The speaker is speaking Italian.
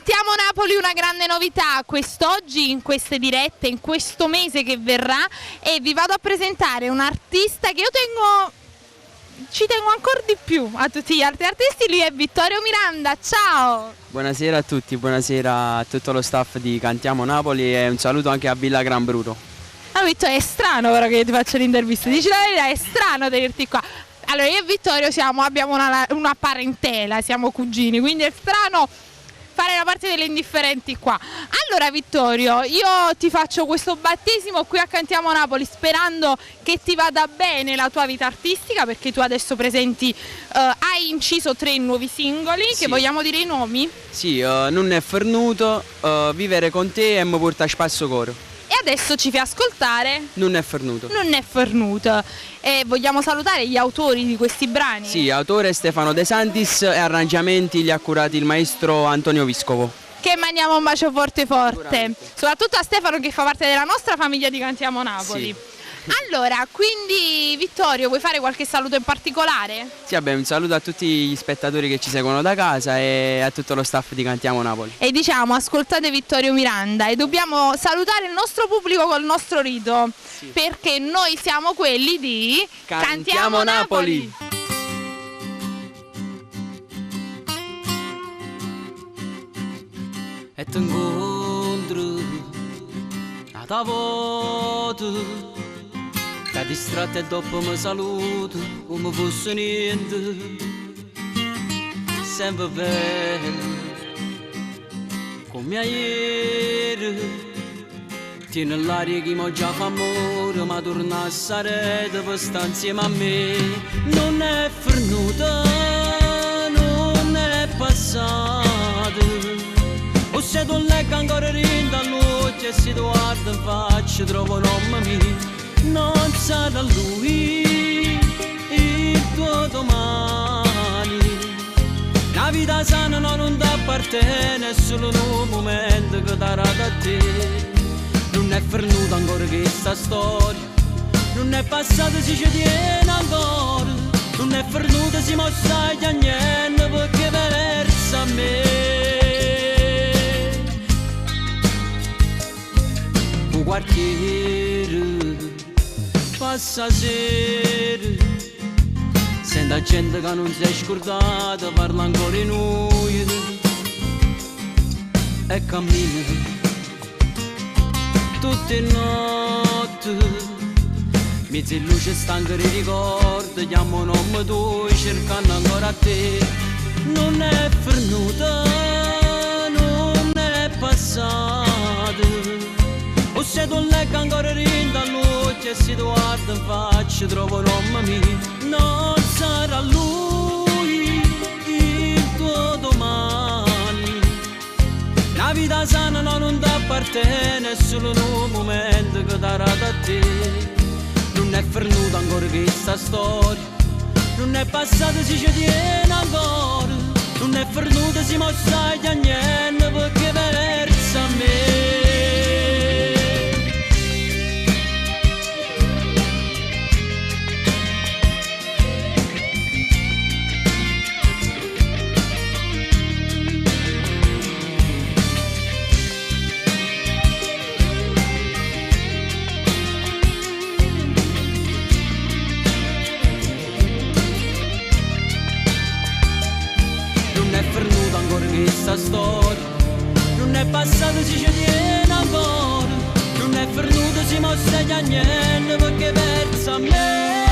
Cantiamo Napoli, una grande novità quest'oggi, in queste dirette, in questo mese che verrà, e vi vado a presentare un artista che ci tengo ancora di più a tutti gli altri artisti. Lui è Vittorio Miranda, ciao! Buonasera a tutti, buonasera a tutto lo staff di Cantiamo Napoli e un saluto anche a Villa Gran Bruto. Ah, Vittorio, è strano però che io ti faccio l'intervista, dici la verità, è strano tenerti qua. Allora, io e Vittorio abbiamo una parentela, siamo cugini, quindi è strano fare la parte delle indifferenti qua. Allora Vittorio, io ti faccio questo battesimo qui a Cantiamo Napoli sperando che ti vada bene la tua vita artistica, perché tu adesso hai inciso 3 nuovi singoli, Sì. che vogliamo dire i nomi? Sì, Non è fernuto, Vivere con te e mi porta a spasso coro. E adesso ci fai ascoltare Non è fernuto. Non è fernuto. E vogliamo salutare gli autori di questi brani? Sì, autore Stefano De Santis e arrangiamenti li ha curati il maestro Antonio Viscovo. Che mandiamo un bacio forte forte, Sicuramente. soprattutto a Stefano che fa parte della nostra famiglia di Cantiamo Napoli. Sì. Allora, quindi Vittorio, vuoi fare qualche saluto in particolare? Sì, vabbè, un saluto a tutti gli spettatori che ci seguono da casa e a tutto lo staff di Cantiamo Napoli. E diciamo, ascoltate Vittorio Miranda, e dobbiamo salutare il nostro pubblico col nostro rito, Sì. perché noi siamo quelli di Cantiamo Napoli! E ti incontro a tavola, da distratto e dopo mi saluto come fosse niente, sempre bello come ieri. Tieni l'aria che mi già fa amore, ma torna a sarete per stare insieme a me. Non è fernuta, non è passato, o se tu leggi ancora rinda all'occhio e si guarda in faccia trovo un nome mio. Non sarà lui il tuo domani, la vita sana non ti appartiene, è solo un momento che darà da te. Non è fernuta ancora questa storia, non è passata si ci tiene ancora, non è fernuta si mostra a niente perché versa a me. Un quartiere passa sera, sente gente che non si è scordata, parla ancora in noi e cammina tutte notti, mezzo in luce stanca di ricordi, chiamo nome tuo cercando ancora te. Non è fernuta, non è passato, o se tu leggi ancora rinda all'occhio e si guarda in faccia trovo un nome mio. Non sarà lui il tuo domani, la vita sana non ti appartiene, è solo un momento che darà da te. Non è fernuta ancora questa storia, non è passata si ci tiene ancora, non è fernuta si mostra a niente perché versa a me. Questa storia non è passata si ci tiene ancora, non è fernuta si mostra a niente perché versa a me.